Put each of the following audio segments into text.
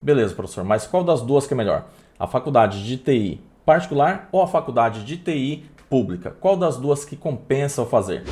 Beleza, professor, mas qual das duas que é melhor? A faculdade de TI particular ou a faculdade de TI pública? Qual das duas que compensa eu fazer?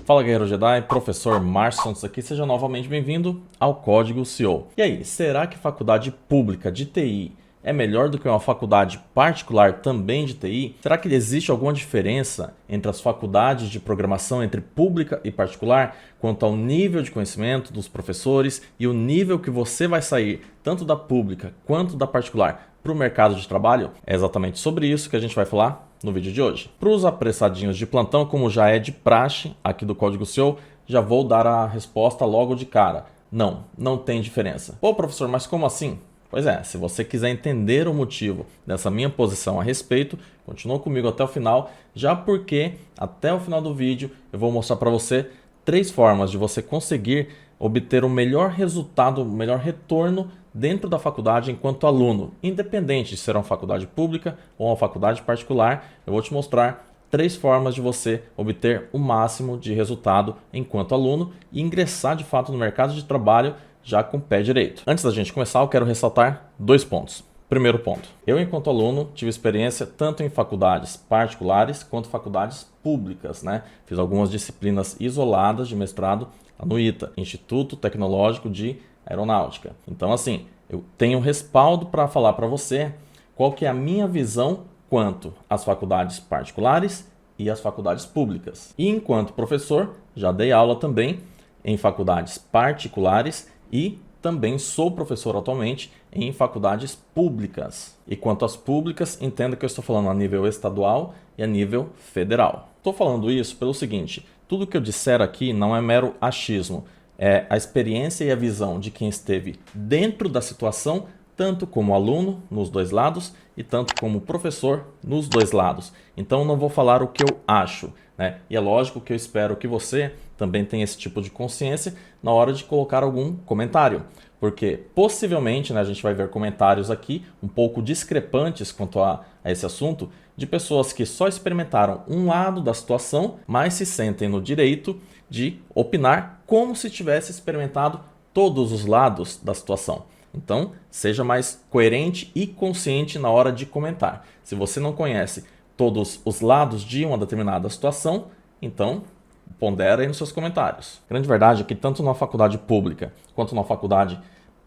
Fala, Guerreiro Jedi, professor Márcio Santos aqui, seja novamente bem-vindo ao Código CEO. E aí, será que faculdade pública de TI é melhor do que uma faculdade particular também de TI? Será que existe alguma diferença entre as faculdades de programação entre pública e particular quanto ao nível de conhecimento dos professores e o nível que você vai sair tanto da pública quanto da particular para o mercado de trabalho? É exatamente sobre isso que a gente vai falar no vídeo de hoje. Para os apressadinhos de plantão, como já é de praxe aqui do Código CEO, já vou dar a resposta logo de cara. Não tem diferença. Pô, professor, mas como assim? Pois é, se você quiser entender o motivo dessa minha posição a respeito, continua comigo até o final, já porque até o final do vídeo eu vou mostrar para você 3 formas de você conseguir obter o melhor resultado, o melhor retorno dentro da faculdade enquanto aluno, independente de ser uma faculdade pública ou uma faculdade particular. Eu vou te mostrar 3 formas de você obter o máximo de resultado enquanto aluno e ingressar de fato no mercado de trabalho já com o pé direito. Antes da gente começar, eu quero ressaltar 2 pontos. Primeiro ponto, eu enquanto aluno tive experiência tanto em faculdades particulares quanto faculdades públicas, né? Fiz algumas disciplinas isoladas de mestrado no ITA, Instituto Tecnológico de Aeronáutica. Então assim, eu tenho respaldo para falar para você qual que é a minha visão quanto às faculdades particulares e às faculdades públicas. E enquanto professor, já dei aula também em faculdades particulares e também sou professor atualmente em faculdades públicas. E quanto às públicas, entenda que eu estou falando a nível estadual e a nível federal. Estou falando isso pelo seguinte, tudo que eu disser aqui não é mero achismo, é a experiência e a visão de quem esteve dentro da situação, tanto como aluno nos 2 lados e tanto como professor nos 2 lados. Então não vou falar o que eu acho, né? E é lógico que eu espero que você também tenha esse tipo de consciência na hora de colocar algum comentário. Porque possivelmente, né, a gente vai ver comentários aqui um pouco discrepantes quanto a esse assunto, de pessoas que só experimentaram um lado da situação, mas se sentem no direito de opinar como se tivesse experimentado todos os lados da situação. Então, seja mais coerente e consciente na hora de comentar. Se você não conhece todos os lados de uma determinada situação, então pondera aí nos seus comentários. A grande verdade é que tanto na faculdade pública quanto na faculdade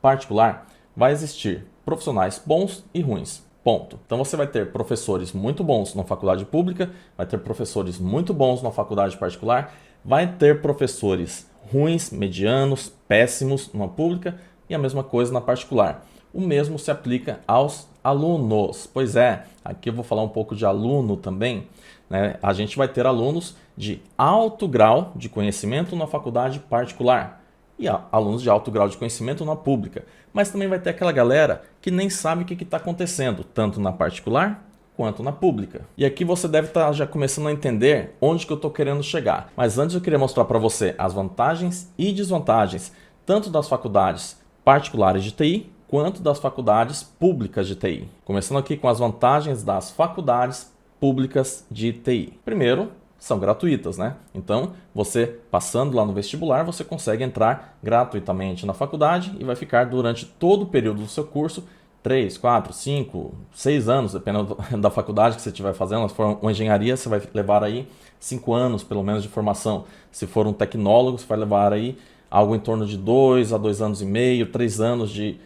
particular vai existir profissionais bons e ruins. Ponto. Então você vai ter professores muito bons na faculdade pública, vai ter professores muito bons na faculdade particular, vai ter professores ruins, medianos, péssimos numa pública e a mesma coisa na particular. O mesmo se aplica aos alunos. Pois é, aqui eu vou falar um pouco de aluno também, né? A gente vai ter alunos de alto grau de conhecimento na faculdade particular e alunos de alto grau de conhecimento na pública. Mas também vai ter aquela galera que nem sabe o que está acontecendo, tanto na particular quanto na pública. E aqui você deve estar já começando a entender onde que eu estou querendo chegar. Mas antes eu queria mostrar para você as vantagens e desvantagens, tanto das faculdades particulares de TI, quanto das faculdades públicas de TI. Começando aqui com as vantagens das faculdades públicas de TI. Primeiro, são gratuitas, né? Então, você passando lá no vestibular, você consegue entrar gratuitamente na faculdade e vai ficar durante todo o período do seu curso 3, 4, 5, 6 anos, dependendo da faculdade que você estiver fazendo. Se for uma engenharia, você vai levar aí 5 anos, pelo menos, de formação. Se for um tecnólogo, você vai levar aí algo em torno de 2 a 2 anos e meio, 3 anos de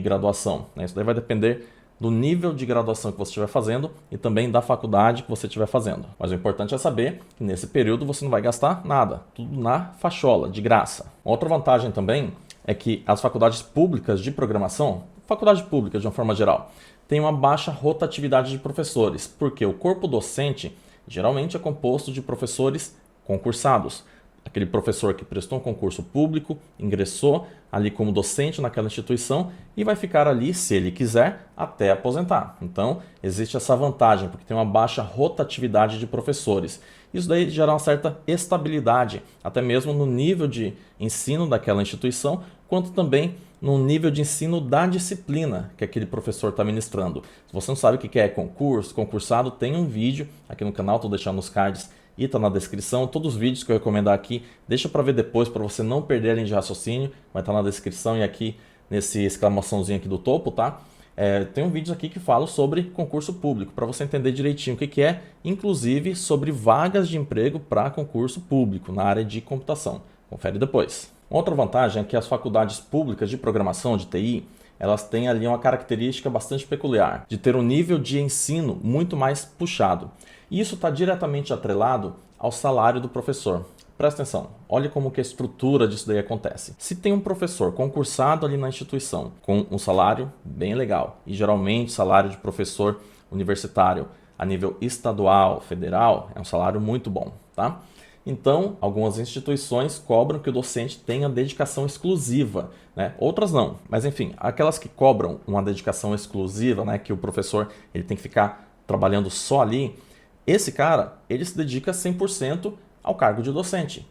graduação, né? Isso daí vai depender do nível de graduação que você estiver fazendo e também da faculdade que você estiver fazendo. Mas o importante é saber que nesse período você não vai gastar nada, tudo na fachola, de graça. Outra vantagem também é que as faculdades públicas de programação, faculdade pública de uma forma geral, tem uma baixa rotatividade de professores, porque o corpo docente geralmente é composto de professores concursados. Aquele professor que prestou um concurso público, ingressou ali como docente naquela instituição e vai ficar ali, se ele quiser, até aposentar. Então, existe essa vantagem, porque tem uma baixa rotatividade de professores. Isso daí gera uma certa estabilidade, até mesmo no nível de ensino daquela instituição, quanto também no nível de ensino da disciplina que aquele professor está ministrando. Se você não sabe o que é concurso, concursado, tem um vídeo aqui no canal, estou deixando nos cards e está na descrição. Todos os vídeos que eu recomendar aqui, deixa para ver depois, para você não perder a linha de raciocínio, vai estar na descrição e aqui nesse exclamaçãozinho aqui do topo, tá? Tem um vídeo aqui que fala sobre concurso público, para você entender direitinho o que é, inclusive sobre vagas de emprego para concurso público na área de computação. Confere depois. Outra vantagem é que as faculdades públicas de programação, de TI, elas têm ali uma característica bastante peculiar, de ter um nível de ensino muito mais puxado. E isso está diretamente atrelado ao salário do professor. Presta atenção, olha como que a estrutura disso daí acontece. Se tem um professor concursado ali na instituição, com um salário bem legal, e geralmente salário de professor universitário a nível estadual, federal, é um salário muito bom, tá? Então, algumas instituições cobram que o docente tenha dedicação exclusiva, né? Outras não, mas enfim, aquelas que cobram uma dedicação exclusiva, né? Que o professor ele tem que ficar trabalhando só ali, esse cara, ele se dedica 100% ao cargo de docente.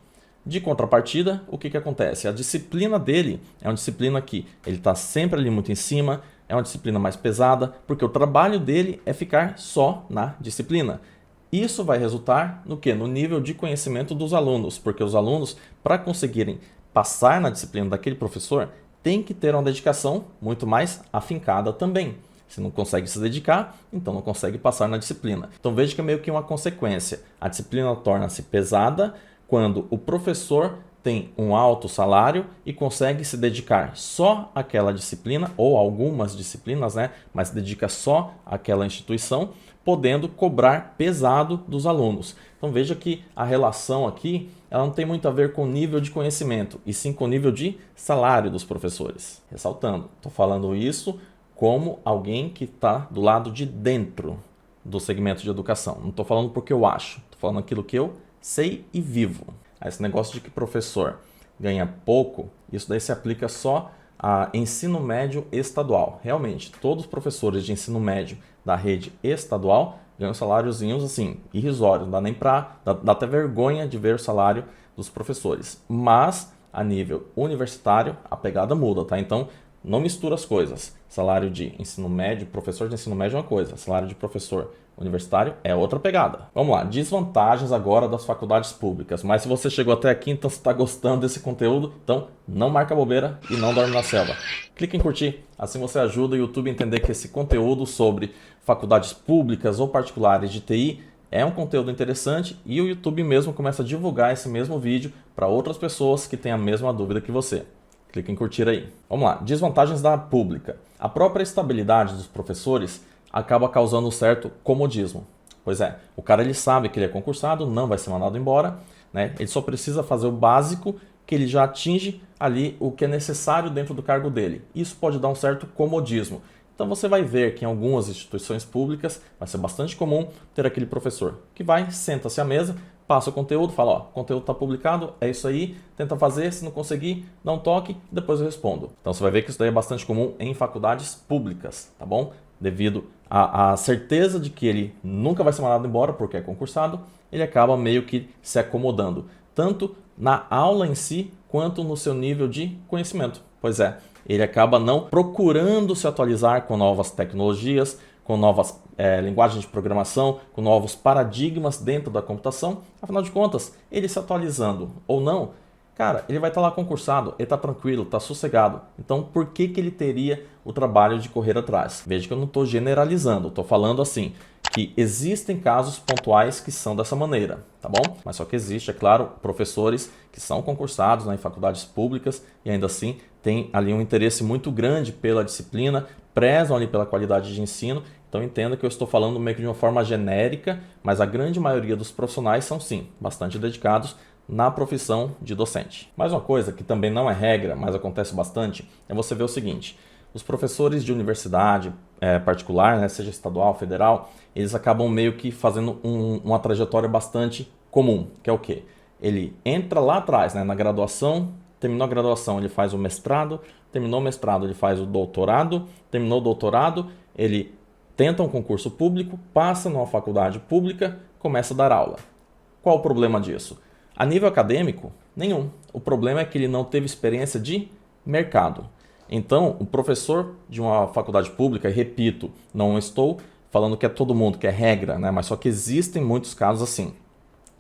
De contrapartida, o que acontece? A disciplina dele é uma disciplina que ele está sempre ali muito em cima, é uma disciplina mais pesada, porque o trabalho dele é ficar só na disciplina. Isso vai resultar no quê? No nível de conhecimento dos alunos, porque os alunos, para conseguirem passar na disciplina daquele professor, tem que ter uma dedicação muito mais afincada também. Se não consegue se dedicar, então não consegue passar na disciplina. Então veja que é meio que uma consequência. A disciplina torna-se pesada quando o professor tem um alto salário e consegue se dedicar só àquela disciplina, ou algumas disciplinas, né? Mas se dedica só àquela instituição, podendo cobrar pesado dos alunos. Então veja que a relação aqui ela não tem muito a ver com o nível de conhecimento, e sim com o nível de salário dos professores. Ressaltando, estou falando isso como alguém que está do lado de dentro do segmento de educação. Não estou falando porque eu acho, estou falando aquilo que eu sei e vivo. Esse negócio de que professor ganha pouco, isso daí se aplica só a ensino médio estadual. Realmente, todos os professores de ensino médio da rede estadual ganham saláriozinhos assim, irrisórios. Não dá nem pra... Dá até vergonha de ver o salário dos professores. Mas, a nível universitário, a pegada muda, tá? Então, não mistura as coisas. Salário de ensino médio, professor de ensino médio é uma coisa. Salário de professor universitário é outra pegada. Vamos lá, desvantagens agora das faculdades públicas. Mas se você chegou até aqui, então você está gostando desse conteúdo, então não marca bobeira e não dorme na selva. Clique em curtir, assim você ajuda o YouTube a entender que esse conteúdo sobre faculdades públicas ou particulares de TI é um conteúdo interessante e o YouTube mesmo começa a divulgar esse mesmo vídeo para outras pessoas que têm a mesma dúvida que você. Clique em curtir aí. Vamos lá, desvantagens da pública. A própria estabilidade dos professores acaba causando um certo comodismo. Pois é, o cara ele sabe que ele é concursado, não vai ser mandado embora, né? Ele só precisa fazer o básico que ele já atinge ali o que é necessário dentro do cargo dele. Isso pode dar um certo comodismo. Então você vai ver que em algumas instituições públicas vai ser bastante comum ter aquele professor que vai, senta-se à mesa, passa o conteúdo, fala, ó, o conteúdo está publicado, é isso aí, tenta fazer, se não conseguir, dá um toque, depois eu respondo. Então você vai ver que isso daí é bastante comum em faculdades públicas, tá bom? Devido à certeza de que ele nunca vai ser mandado embora porque é concursado, ele acaba meio que se acomodando, tanto na aula em si, quanto no seu nível de conhecimento. Pois é, ele acaba não procurando se atualizar com novas tecnologias, com novas linguagens de programação, com novos paradigmas dentro da computação. Afinal de contas, ele se atualizando ou não, cara, ele vai estar lá concursado, ele está tranquilo, está sossegado. Então, por que ele teria o trabalho de correr atrás? Veja que eu não estou generalizando, estou falando assim, que existem casos pontuais que são dessa maneira, tá bom? Mas só que existe, é claro, professores que são concursados, né, em faculdades públicas e ainda assim tem ali um interesse muito grande pela disciplina, prezam ali pela qualidade de ensino. Então entenda que eu estou falando meio que de uma forma genérica, mas a grande maioria dos profissionais são sim, bastante dedicados na profissão de docente. Mais uma coisa que também não é regra, mas acontece bastante, é você ver o seguinte: os professores de universidade particular, né, seja estadual, federal, eles acabam meio que fazendo uma trajetória bastante comum, que é o quê? Ele entra lá atrás, né, na graduação, terminou a graduação, ele faz o mestrado, terminou o mestrado, ele faz o doutorado, terminou o doutorado, ele tenta um concurso público, passa numa faculdade pública, começa a dar aula. Qual o problema disso? A nível acadêmico, nenhum. O problema é que ele não teve experiência de mercado. Então, o professor de uma faculdade pública, e repito, não estou falando que é todo mundo, que é regra, né? Mas só que existem muitos casos assim.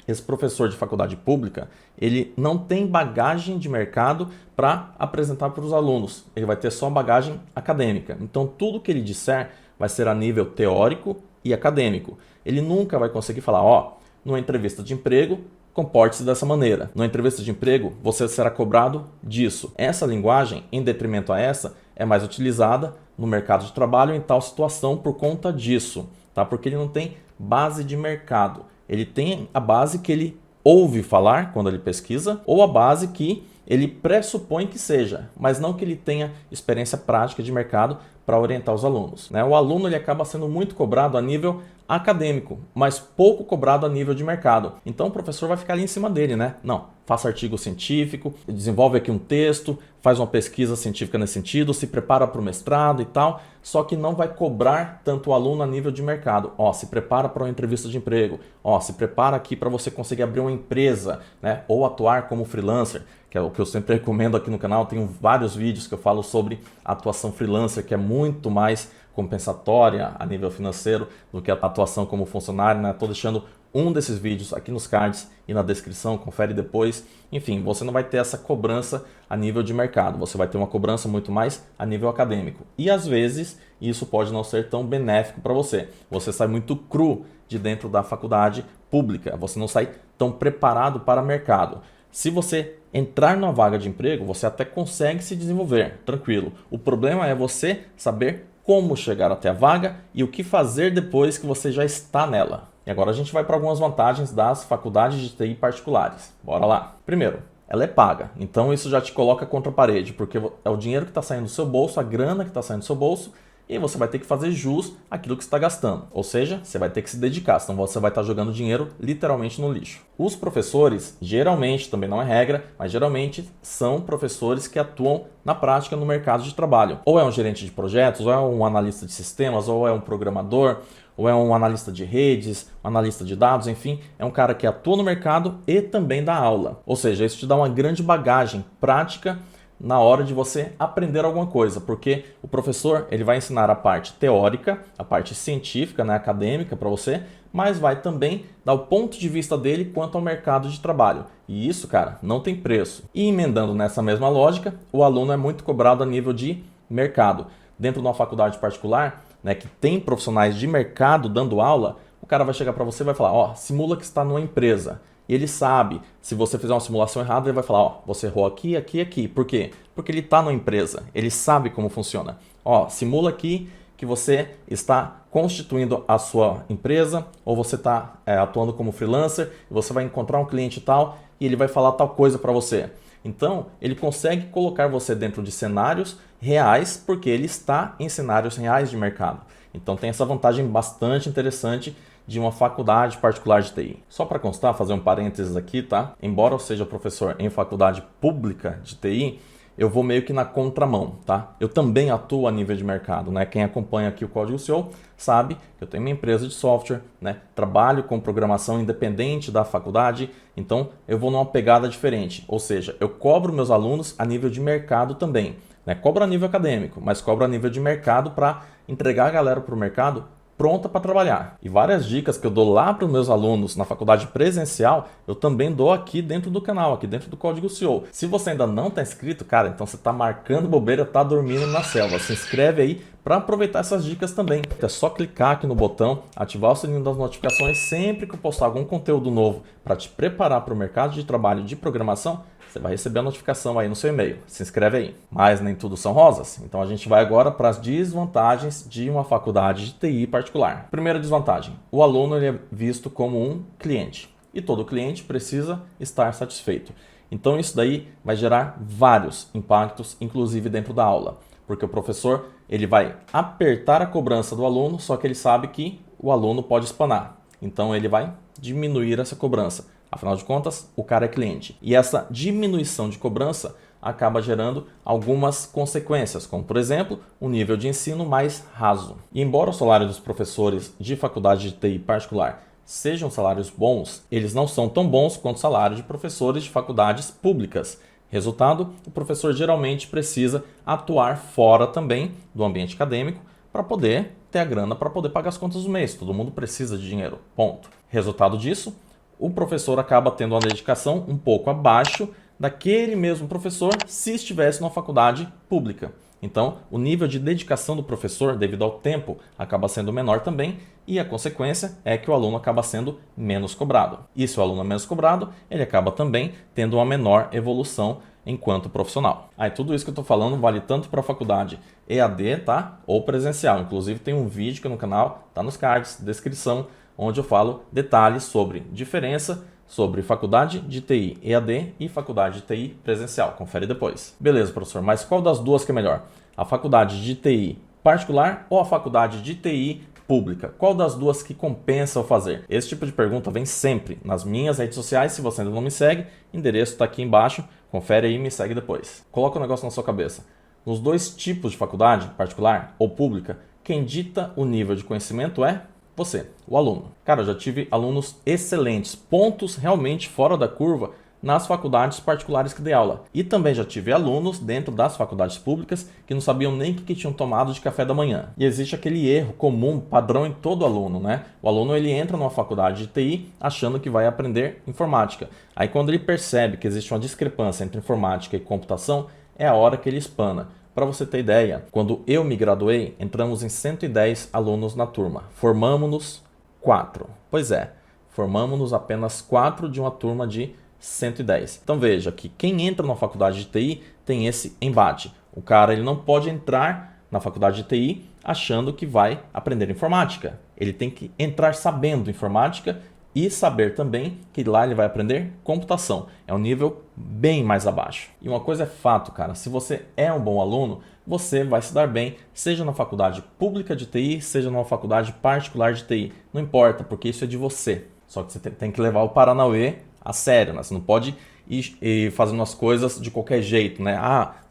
Esse professor de faculdade pública, ele não tem bagagem de mercado para apresentar para os alunos. Ele vai ter só bagagem acadêmica. Então, tudo que ele disser vai ser a nível teórico e acadêmico. Ele nunca vai conseguir falar, ó, numa entrevista de emprego, comporte-se dessa maneira. Numa entrevista de emprego, você será cobrado disso. Essa linguagem, em detrimento a essa, é mais utilizada no mercado de trabalho em tal situação por conta disso, tá? Porque ele não tem base de mercado. Ele tem a base que ele ouve falar quando ele pesquisa ou a base que ele pressupõe que seja, mas não que ele tenha experiência prática de mercado para orientar os alunos, né? O aluno ele acaba sendo muito cobrado a nível acadêmico, mas pouco cobrado a nível de mercado. Então o professor vai ficar ali em cima dele, né? Não, faça artigo científico, desenvolve aqui um texto, faz uma pesquisa científica nesse sentido, se prepara para o mestrado e tal, só que não vai cobrar tanto o aluno a nível de mercado. Ó, se prepara para uma entrevista de emprego, ó, se prepara aqui para você conseguir abrir uma empresa, né? Ou atuar como freelancer, que é o que eu sempre recomendo aqui no canal. Tenho vários vídeos que eu falo sobre atuação freelancer, que é muito mais compensatória a nível financeiro do que a atuação como funcionário, né? Estou deixando um desses vídeos aqui nos cards e na descrição, confere depois. Enfim, você não vai ter essa cobrança a nível de mercado, você vai ter uma cobrança muito mais a nível acadêmico. E às vezes isso pode não ser tão benéfico para você. Você sai muito cru de dentro da faculdade pública, você não sai tão preparado para o mercado. Se você entrar numa vaga de emprego, você até consegue se desenvolver, tranquilo. O problema é você saber como chegar até a vaga e o que fazer depois que você já está nela. E agora a gente vai para algumas vantagens das faculdades de TI particulares. Bora lá. Primeiro, ela é paga, então isso já te coloca contra a parede, porque é o dinheiro que está saindo do seu bolso, a grana que está saindo do seu bolso, e você vai ter que fazer jus àquilo que você está gastando. Ou seja, você vai ter que se dedicar, senão você vai estar jogando dinheiro literalmente no lixo. Os professores, geralmente, também não é regra, mas geralmente são professores que atuam na prática no mercado de trabalho. Ou é um gerente de projetos, ou é um analista de sistemas, ou é um programador, ou é um analista de redes, um analista de dados, enfim, é um cara que atua no mercado e também dá aula. Ou seja, isso te dá uma grande bagagem prática na hora de você aprender alguma coisa, porque o professor ele vai ensinar a parte teórica, a parte científica, né, acadêmica para você, mas vai também dar o ponto de vista dele quanto ao mercado de trabalho. E isso, cara, não tem preço. E emendando nessa mesma lógica, o aluno é muito cobrado a nível de mercado. Dentro de uma faculdade particular, né, que tem profissionais de mercado dando aula, o cara vai chegar para você e vai falar, ó, simula que está numa empresa. E ele sabe, se você fizer uma simulação errada, ele vai falar, ó, você errou aqui, aqui, aqui. Por quê? Porque ele está numa empresa, ele sabe como funciona. Ó, simula aqui que você está constituindo a sua empresa, ou você está atuando como freelancer, e você vai encontrar um cliente e tal, e ele vai falar tal coisa para você. Então, ele consegue colocar você dentro de cenários reais, porque ele está em cenários reais de mercado. Então, tem essa vantagem bastante interessante de uma faculdade particular de TI. Só para constar, fazer um parênteses aqui, tá? Embora eu seja professor em faculdade pública de TI, eu vou meio que na contramão, tá? Eu também atuo a nível de mercado, né? Quem acompanha aqui o Código CEO sabe que eu tenho minha empresa de software, né? Trabalho com programação independente da faculdade, então eu vou numa pegada diferente. Ou seja, eu cobro meus alunos a nível de mercado também, né? Cobro a nível acadêmico, mas cobro a nível de mercado para entregar a galera para o mercado pronta para trabalhar. E várias dicas que eu dou lá para os meus alunos na faculdade presencial, eu também dou aqui dentro do canal, aqui dentro do Código CEO. Se você ainda não está inscrito, cara, então você está marcando bobeira, está dormindo na selva. Se inscreve aí para aproveitar essas dicas também. É só clicar aqui no botão, ativar o sininho das notificações sempre que eu postar algum conteúdo novo para te preparar para o mercado de trabalho de programação. Você vai receber a notificação aí no seu e-mail. Se inscreve aí. Mas nem tudo são rosas. Então a gente vai agora para as desvantagens de uma faculdade de TI particular. Primeira desvantagem. O aluno ele é visto como um cliente. E todo cliente precisa estar satisfeito. Então isso daí vai gerar vários impactos, inclusive dentro da aula. Porque o professor ele vai apertar a cobrança do aluno, só que ele sabe que o aluno pode espanar. Então ele vai diminuir essa cobrança. Afinal de contas, o cara é cliente. E essa diminuição de cobrança acaba gerando algumas consequências, como, por exemplo, um nível de ensino mais raso. E embora o salário dos professores de faculdade de TI particular sejam salários bons, eles não são tão bons quanto o salário de professores de faculdades públicas. Resultado, o professor geralmente precisa atuar fora também do ambiente acadêmico para poder ter a grana para poder pagar as contas do mês. Todo mundo precisa de dinheiro, ponto. Resultado disso, o professor acaba tendo uma dedicação um pouco abaixo daquele mesmo professor se estivesse numa faculdade pública. Então, o nível de dedicação do professor, devido ao tempo, acaba sendo menor também, e a consequência é que o aluno acaba sendo menos cobrado. E se o aluno é menos cobrado, ele acaba também tendo uma menor evolução enquanto profissional. E tudo isso que eu estou falando vale tanto para a faculdade EAD, tá? Ou presencial. Inclusive tem um vídeo aqui no canal, tá nos cards, descrição, onde eu falo detalhes sobre diferença sobre faculdade de TI EAD e faculdade de TI presencial. Confere depois. Beleza, professor, mas qual das duas que é melhor? A faculdade de TI particular ou a faculdade de TI pública? Qual das duas que compensa eu fazer? Esse tipo de pergunta vem sempre nas minhas redes sociais. Se você ainda não me segue, o endereço está aqui embaixo. Confere aí e me segue depois. Coloca um negócio na sua cabeça. Nos dois tipos de faculdade, particular ou pública, quem dita o nível de conhecimento é você, o aluno. Cara, eu já tive alunos excelentes, pontos realmente fora da curva nas faculdades particulares que dei aula. E também já tive alunos dentro das faculdades públicas que não sabiam nem o que tinham tomado de café da manhã. E existe aquele erro comum, padrão em todo aluno, né? O aluno ele entra numa faculdade de TI achando que vai aprender informática. Aí quando ele percebe que existe uma discrepância entre informática e computação, é a hora que ele espana. Para você ter ideia, quando eu me graduei, entramos em 110 alunos na turma. Formamos-nos 4. Pois é, formamos-nos apenas 4 de uma turma de 110. Então veja que quem entra na faculdade de TI tem esse embate. O cara ele não pode entrar na faculdade de TI achando que vai aprender informática. Ele tem que entrar sabendo informática e saber também que lá ele vai aprender computação. É um nível bem mais abaixo. E uma coisa é fato, cara. Se você é um bom aluno, você vai se dar bem, seja na faculdade pública de TI, seja numa faculdade particular de TI. Não importa, porque isso é de você. Só que você tem que levar o Paranauê a sério, né? Você não pode ir fazendo as coisas de qualquer jeito, né?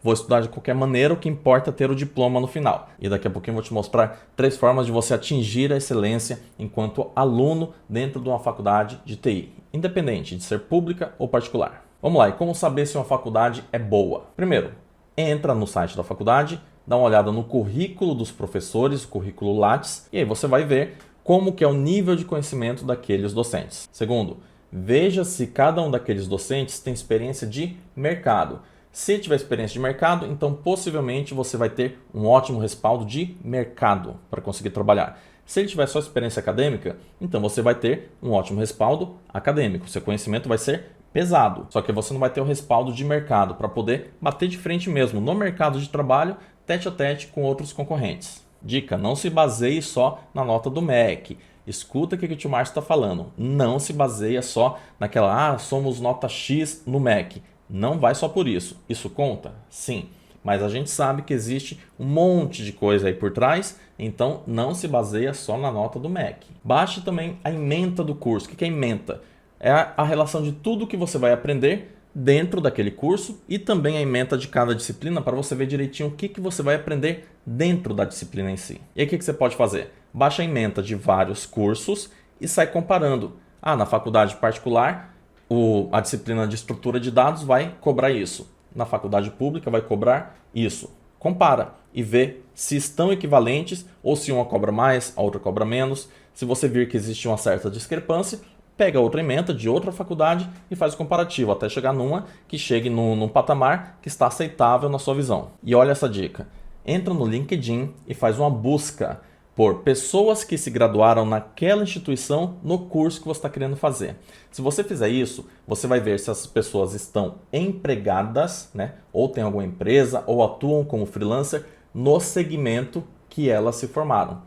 Vou estudar de qualquer maneira, o que importa é ter o diploma no final. E daqui a pouquinho eu vou te mostrar 3 formas de você atingir a excelência enquanto aluno dentro de uma faculdade de TI, independente de ser pública ou particular. Vamos lá, e como saber se uma faculdade é boa? Primeiro, entra no site da faculdade, dá uma olhada no currículo dos professores, o currículo Lattes, e aí você vai ver como que é o nível de conhecimento daqueles docentes. Segundo, veja se cada um daqueles docentes tem experiência de mercado. Se tiver experiência de mercado, então possivelmente você vai ter um ótimo respaldo de mercado para conseguir trabalhar. Se ele tiver só experiência acadêmica, então você vai ter um ótimo respaldo acadêmico. Seu conhecimento vai ser pesado, só que você não vai ter o respaldo de mercado para poder bater de frente mesmo no mercado de trabalho, tete a tete com outros concorrentes. Dica, não se baseie só na nota do MEC. Escuta o que o tio Márcio está falando. Não se baseia só naquela, somos nota X no MEC. Não vai só por isso. Isso conta? Sim. Mas a gente sabe que existe um monte de coisa aí por trás, então não se baseia só na nota do MEC. Baixe também a ementa do curso. O que é ementa? É a relação de tudo que você vai aprender dentro daquele curso e também a ementa de cada disciplina para você ver direitinho o que você vai aprender dentro da disciplina em si. E aí o que você pode fazer? Baixa a ementa de vários cursos e sai comparando. Na faculdade particular, a disciplina de estrutura de dados vai cobrar isso. Na faculdade pública vai cobrar isso. Compara e vê se estão equivalentes ou se uma cobra mais, a outra cobra menos. Se você vir que existe uma certa discrepância, pega outra ementa de outra faculdade e faz o comparativo até chegar numa que chegue num patamar que está aceitável na sua visão. E olha essa dica. Entra no LinkedIn e faz uma busca por pessoas que se graduaram naquela instituição no curso que você está querendo fazer. Se você fizer isso, você vai ver se essas pessoas estão empregadas, né? Ou tem alguma empresa, ou atuam como freelancer no segmento que elas se formaram.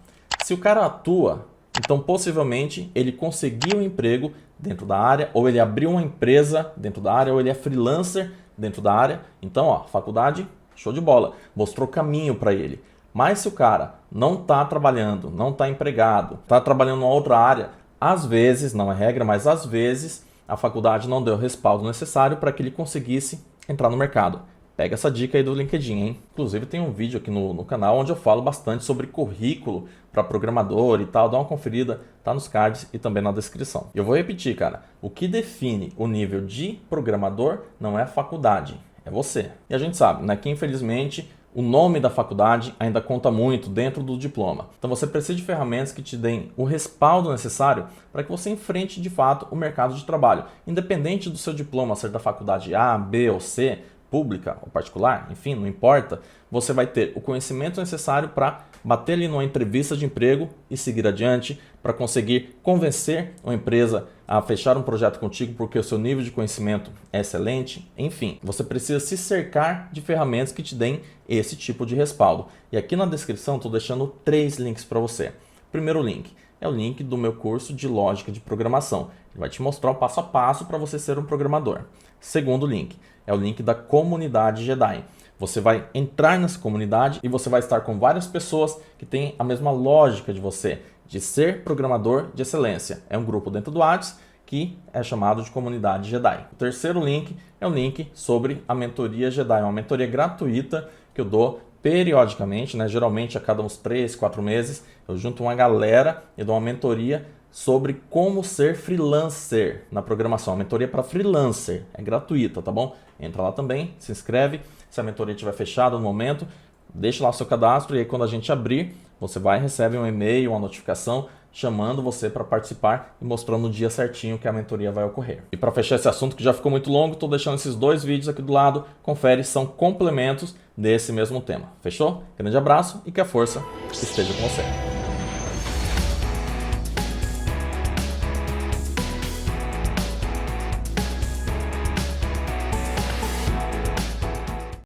Se o cara atua, então possivelmente ele conseguiu um emprego dentro da área, ou ele abriu uma empresa dentro da área, ou ele é freelancer dentro da área. Então, faculdade, show de bola, mostrou caminho para ele. Mas se o cara não está trabalhando, não está empregado, está trabalhando em outra área, às vezes, não é regra, mas às vezes a faculdade não deu o respaldo necessário para que ele conseguisse entrar no mercado. Pega essa dica aí do LinkedIn, hein? Inclusive tem um vídeo aqui no canal onde eu falo bastante sobre currículo para programador e tal. Dá uma conferida, tá nos cards e também na descrição. E eu vou repetir, cara. O que define o nível de programador não é a faculdade, é você. E a gente sabe, né, que infelizmente o nome da faculdade ainda conta muito dentro do diploma. Então você precisa de ferramentas que te deem o respaldo necessário para que você enfrente de fato o mercado de trabalho. Independente do seu diploma ser da faculdade A, B ou C, pública ou particular, enfim, não importa, você vai ter o conhecimento necessário para bater ali numa entrevista de emprego e seguir adiante, para conseguir convencer uma empresa a fechar um projeto contigo porque o seu nível de conhecimento é excelente. Enfim, você precisa se cercar de ferramentas que te deem esse tipo de respaldo. E aqui na descrição estou deixando 3 links para você. Primeiro link é o link do meu curso de lógica de programação. Ele vai te mostrar o passo a passo para você ser um programador. Segundo link é o link da comunidade Jedi. Você vai entrar nessa comunidade e você vai estar com várias pessoas que têm a mesma lógica de você, de ser programador de excelência. É um grupo dentro do Whats que é chamado de comunidade Jedi. O terceiro link é o link sobre a mentoria Jedi, uma mentoria gratuita que eu dou periodicamente, geralmente a cada uns 3, 4 meses, eu junto uma galera e dou uma mentoria sobre como ser freelancer na programação. A mentoria para freelancer é gratuita, tá bom? Entra lá também, se inscreve. Se a mentoria estiver fechada no momento, deixa lá o seu cadastro e aí quando a gente abrir, você vai receber um e-mail, uma notificação chamando você para participar e mostrando o dia certinho que a mentoria vai ocorrer. E para fechar esse assunto que já ficou muito longo, estou deixando esses 2 vídeos aqui do lado. Confere, são complementos desse mesmo tema. Fechou? Grande abraço e que a força esteja com você.